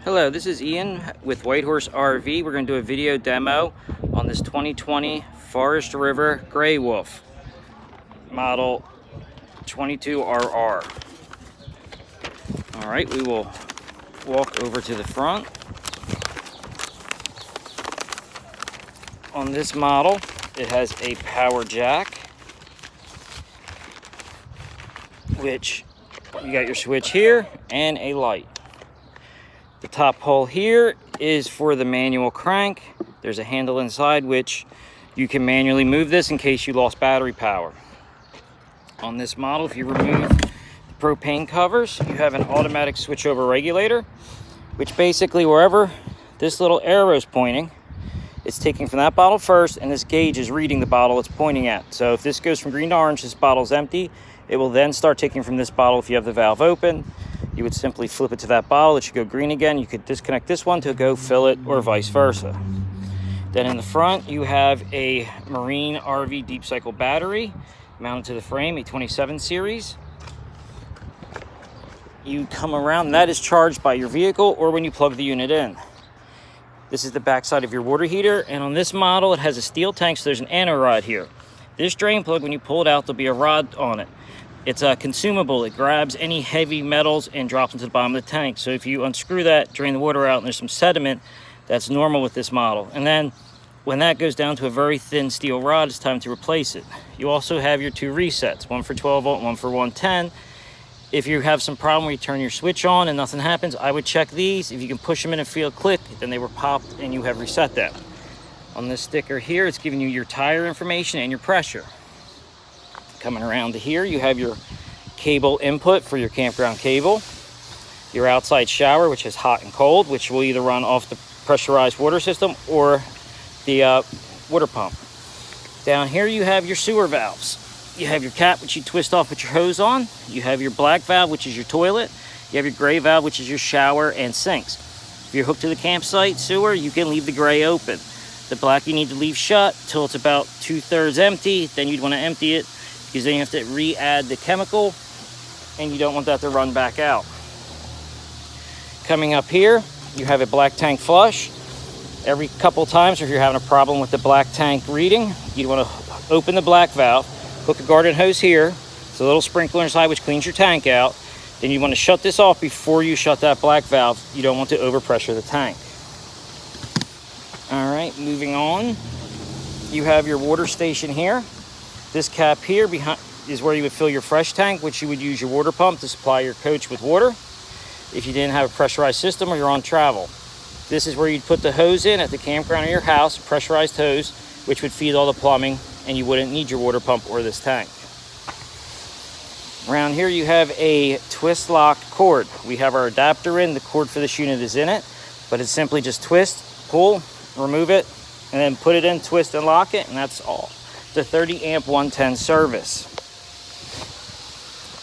Hello, this is Ian with Whitehorse RV. We're going to do a video demo on this 2020 Forest River Gray Wolf model 22RR. All right, we will walk over to the front. On this model, it has a power jack, which you got your switch here and a light. The top hole here is for the manual crank. There's a handle inside which you can manually move this in case you lost battery power. On this model, if you remove the propane covers, you have an automatic switchover regulator, which basically wherever this little arrow is pointing, it's taking from that bottle first, and this gauge is reading the bottle it's pointing at. So if this goes from green to orange, this bottle's empty. It will then start taking from this bottle if you have the valve open. You would simply flip it to that bottle. It should go green again. You could disconnect this one to go fill it, or vice versa. Then in the front, you have a Marine RV deep cycle battery mounted to the frame, a 27 series. You come around, and that is charged by your vehicle or when you plug the unit in. This is the back side of your water heater, and on this model, it has a steel tank, so there's an anno rod here. This drain plug, when you pull it out, there'll be a rod on it. It's a consumable. It grabs any heavy metals and drops into the bottom of the tank. So if you unscrew that, drain the water out, and there's some sediment, that's normal with this model. And then when that goes down to a very thin steel rod, it's time to replace it. You also have your two resets, one for 12 volt, one for 110. If you have some problem where you turn your switch on and nothing happens, I would check these. If you can push them in and feel a click, then they were popped and you have reset them. On this sticker here, it's giving you your tire information and your pressure. Coming around to here, you have your cable input for your campground cable, your outside shower, which is hot and cold, which will either run off the pressurized water system or the water pump. Down here, you have your sewer valves. You have your cap, which you twist off with your hose on. You have your black valve, which is your toilet. You have your gray valve, which is your shower and sinks. If you're hooked to the campsite sewer, you can leave the gray open. The black you need to leave shut till it's about 2/3 empty. Then you'd want to empty it, because then you have to re-add the chemical, and you don't want that to run back out. Coming up here, you have a black tank flush. Every couple times, if you're having a problem with the black tank reading, you want to open the black valve, hook a garden hose here. It's a little sprinkler inside which cleans your tank out. Then you want to shut this off before you shut that black valve. You don't want to overpressure the tank. All right, moving on. You have your water station here. This cap here behind is where you would fill your fresh tank, which you would use your water pump to supply your coach with water if you didn't have a pressurized system or you're on travel. This is where you'd put the hose in at the campground or your house, pressurized hose, which would feed all the plumbing, and you wouldn't need your water pump or this tank. Around here you have a twist lock cord. We have our adapter in, the cord for this unit is in it, but it's simply just twist, pull, remove it, and then put it in, twist and lock it, and that's all. The 30 amp 110 service.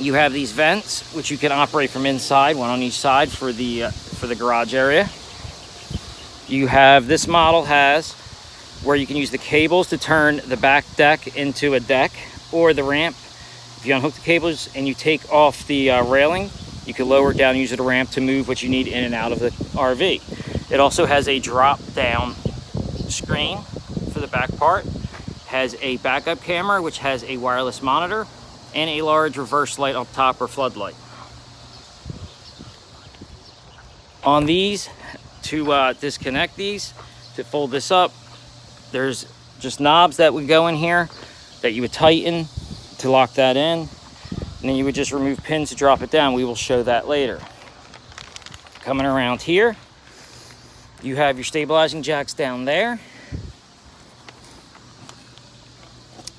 You have these vents which you can operate from inside, one on each side for the garage area. You have, this model has where you can use the cables to turn the back deck into a deck, or the ramp. If you unhook the cables and you take off the railing, you can lower it down and use it as a ramp to move what you need in and out of the RV. It also has a drop down screen for the back part. Has a backup camera, which has a wireless monitor, and a large reverse light on top, or floodlight. On these, to disconnect these, to fold this up, there's just knobs that would go in here that you would tighten to lock that in, and then you would just remove pins to drop it down. We will show that later. Coming around here, you have your stabilizing jacks down there,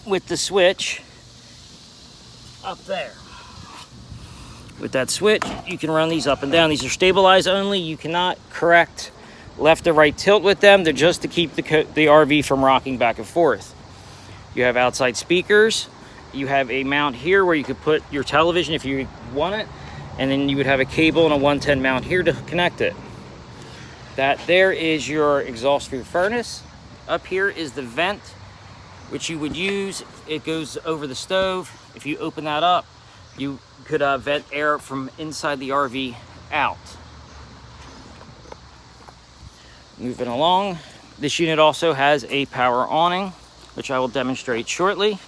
with the switch up there. With that switch, you can run these up and down. These are stabilized only. You cannot correct left or right tilt with them. They're just to keep the RV from rocking back and forth. You have outside speakers. You have a mount here where you could put your television if you want it, and then you would have a cable and a 110 mount here to connect it. That there is your exhaust for your furnace. Up here is the vent which you would use. It goes over the stove. If you open that up, you could vent air from inside the RV out. Moving along, this unit also has a power awning, which I will demonstrate shortly.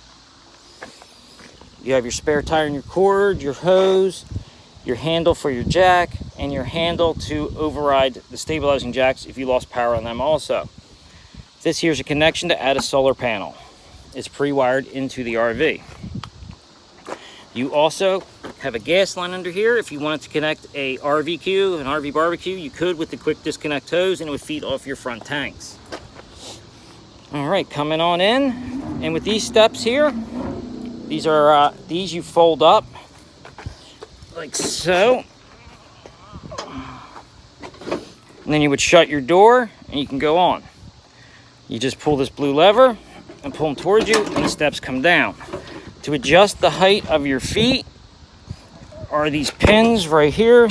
You have your spare tire and your cord, your hose, your handle for your jack, and your handle to override the stabilizing jacks if you lost power on them also. This here is a connection to add a solar panel. It's pre-wired into the RV. You also have a gas line under here. If you wanted to connect a RVQ, an RV barbecue, you could with the quick disconnect hose, and it would feed off your front tanks. All right, coming on in, and with these steps here, these you fold up like so, and then you would shut your door and you can go on. You just pull this blue lever and pull them towards you, and the steps come down. To adjust the height of your feet are these pins right here.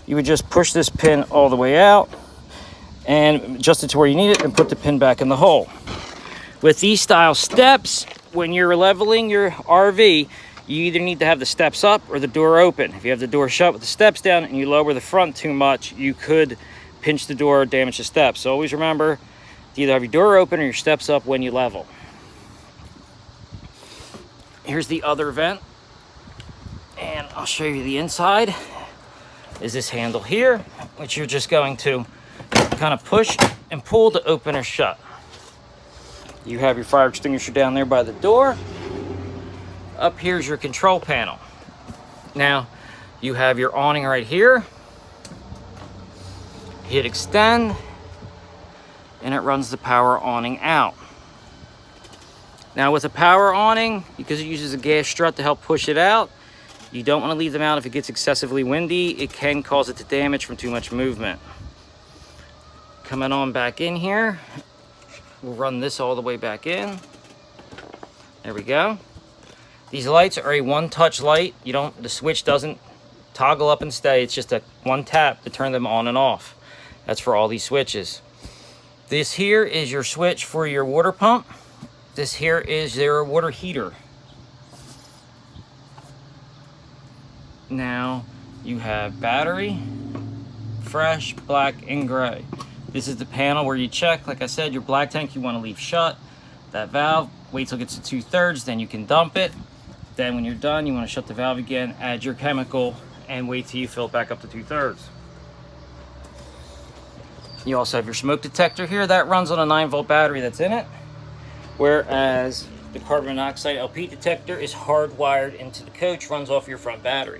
You would just push this pin all the way out and adjust it to where you need it and put the pin back in the hole. With these style steps, when you're leveling your RV, you either need to have the steps up or the door open. If you have the door shut with the steps down and you lower the front too much, you could pinch the door or damage the steps. So always remember to either have your door open or your steps up when you level. Here's the other vent, and I'll show you the inside. Is this handle here, which you're just going to kind of push and pull to open or shut. You have your fire extinguisher down there by the door. Up here's your control panel. Now, you have your awning right here. Hit extend, and it runs the power awning out. Now with a power awning, because it uses a gas strut to help push it out, you don't want to leave them out if it gets excessively windy. It can cause it to damage from too much movement. Coming on back in here, we'll run this all the way back in. There we go. These lights are a one-touch light. The switch doesn't toggle up and stay. It's just a one tap to turn them on and off. That's for all these switches. This here is your switch for your water pump. This here is their water heater. Now you have battery, fresh, black, and gray. This is the panel where you check, like I said, your black tank you want to leave shut. That valve, wait till it gets to 2/3, then you can dump it. Then when you're done, you want to shut the valve again, add your chemical, and wait till you fill it back up to 2/3. You also have your smoke detector here. That runs on a 9-volt battery that's in it. Whereas the carbon monoxide LP detector is hardwired into the coach, runs off your front battery.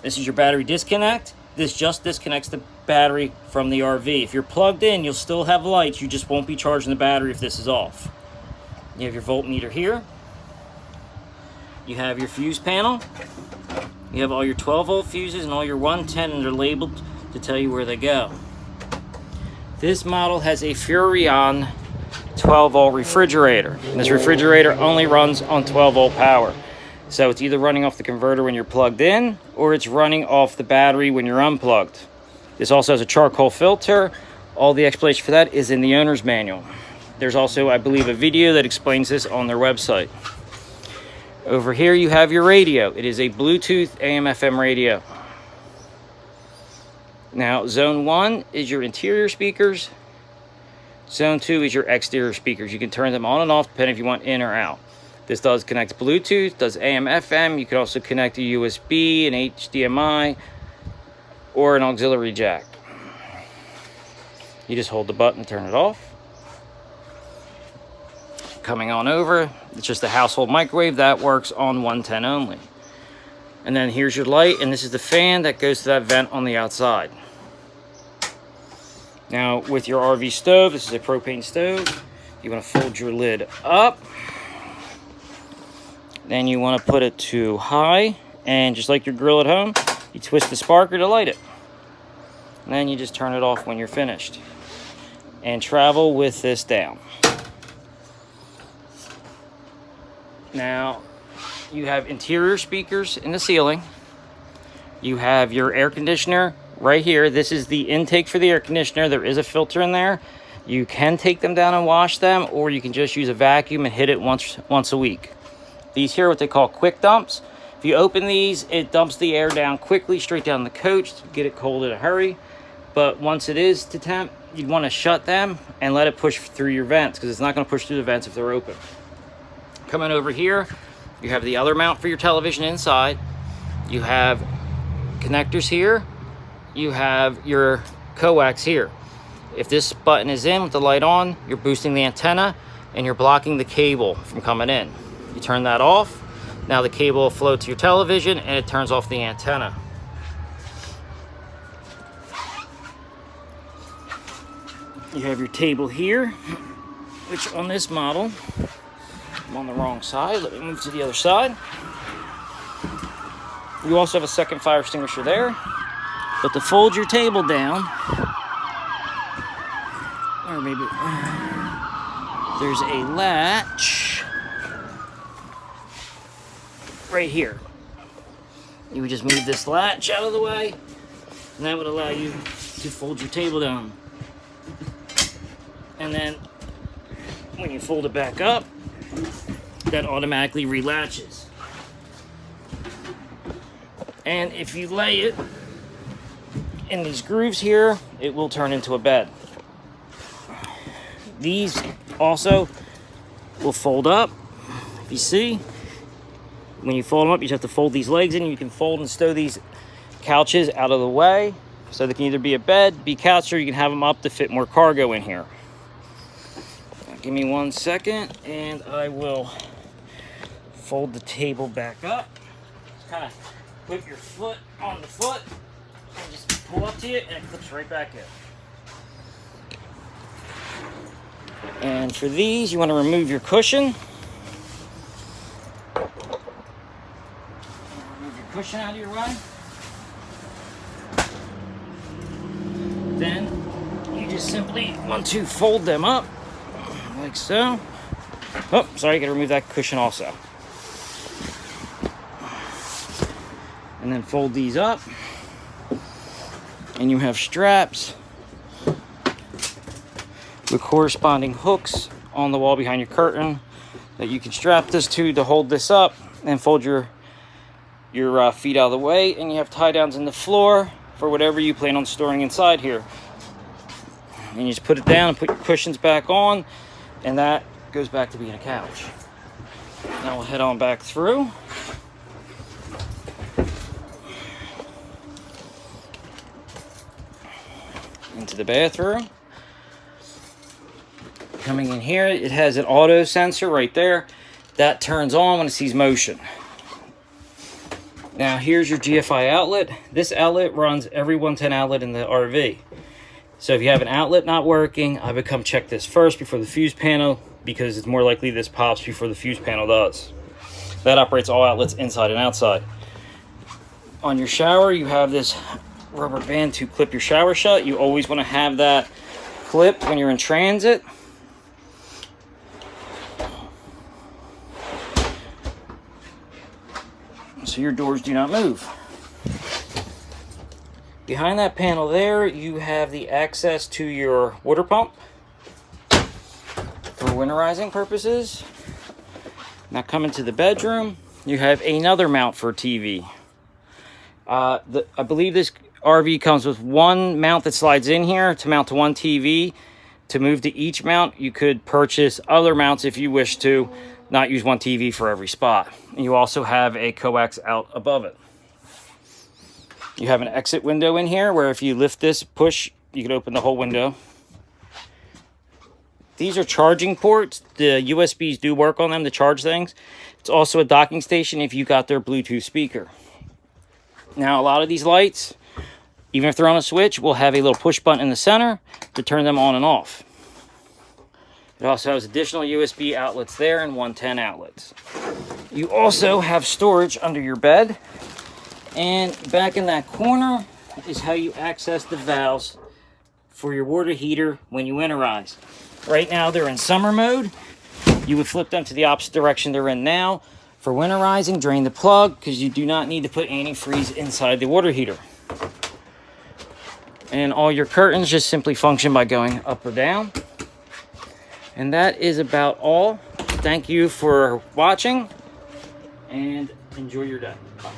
This is your battery disconnect. This just disconnects the battery from the RV. If you're plugged in, you'll still have lights. You just won't be charging the battery if this is off. You have your voltmeter here. You have your fuse panel. You have all your 12-volt fuses and all your 110, and they're labeled to tell you where they go. This model has a Furrion 12-volt refrigerator. And this refrigerator only runs on 12-volt power. So it's either running off the converter when you're plugged in, or it's running off the battery when you're unplugged. This also has a charcoal filter. All the explanation for that is in the owner's manual. There's also, I believe, a video that explains this on their website. Over here you have your radio. It is a Bluetooth AM/FM radio. Now, zone 1 is your interior speakers. Zone 2 is your exterior speakers. You can turn them on and off depending if you want in or out. This does connect to Bluetooth, does AM/FM. You can also connect a USB, an HDMI, or an auxiliary jack. You just hold the button to turn it off. Coming on over, it's just a household microwave that works on 110 only. And then here's your light, and this is the fan that goes to that vent on the outside. Now with your RV stove, this is a propane stove. You want to fold your lid up. Then you want to put it to high, and just like your grill at home, you twist the sparker to light it. And then you just turn it off when you're finished. And travel with this down. Now, you have interior speakers in the ceiling. You have your air conditioner right here. This is the intake for the air conditioner. There is a filter in there. You can take them down and wash them, or you can just use a vacuum and hit it once a week. These here are what they call quick dumps. If you open these, it dumps the air down quickly straight down the coach to get it cold in a hurry. But once it is to temp, you'd want to shut them and let it push through your vents, because it's not going to push through the vents if they're open. Coming over here, you have the other mount for your television inside. You have connectors here. You have your coax here. If this button is in with the light on, you're boosting the antenna and you're blocking the cable from coming in. You turn that off. Now the cable will flow to your television and it turns off the antenna. You have your table here, which on this model, I'm on the wrong side. Let me move to the other side. You also have a second fire extinguisher there. But to fold your table down, or maybe there's a latch right here. You would just move this latch out of the way, and that would allow you to fold your table down. And then when you fold it back up, that automatically relatches. And if you lay it in these grooves here, it will turn into a bed. These also will fold up. If you see, when you fold them up, you just have to fold these legs in. You can fold and stow these couches out of the way, so they can either be a bed, be couch, or you can have them up to fit more cargo in here. Now, give me 1 second, and I will fold the table back up. Just kind of put your foot on the foot and just pull up to you, and it clips right back in. And for these, you want to remove your cushion. Remove your cushion out of your way. Then you just simply want to fold them up like so. Oh, sorry, you got to remove that cushion also. And then fold these up. And you have straps with corresponding hooks on the wall behind your curtain that you can strap this to hold this up, and fold your feet out of the way, and you have tie downs in the floor for whatever you plan on storing inside here. And you just put it down and put your cushions back on, and that goes back to being a couch. Now we'll head on back through. Into the bathroom. Coming in here, it has an auto sensor right there that turns on when it sees motion. Now here's your GFI outlet. This outlet runs every 110 outlet in the RV. So if you have an outlet not working, I would come check this first before the fuse panel, because it's more likely this pops before the fuse panel does. That operates all outlets inside and outside. On your shower, you have this rubber band to clip your shower shut. You always want to have that clipped when you're in transit. So your doors do not move. Behind that panel there, you have the access to your water pump for winterizing purposes. Now coming to the bedroom, you have another mount for TV. I believe this RV comes with one mount that slides in here to mount to one TV. To move to each mount, you could purchase other mounts if you wish to, not use one TV for every spot. And you also have a coax out above it. You have an exit window in here where if you lift this, push, you can open the whole window. These are charging ports. The USBs do work on them to charge things. It's also a docking station if you got their Bluetooth speaker. Now, a lot of these lights, even if they're on a switch, will have a little push button in the center to turn them on and off. It also has additional USB outlets there and 110 outlets. You also have storage under your bed. And back in that corner is how you access the valves for your water heater when you winterize. Right now they're in summer mode. You would flip them to the opposite direction they're in now. For winterizing, drain the plug, because you do not need to put antifreeze inside the water heater. And all your curtains just simply function by going up or down. And that is about all. Thank you for watching, and enjoy your day. Bye.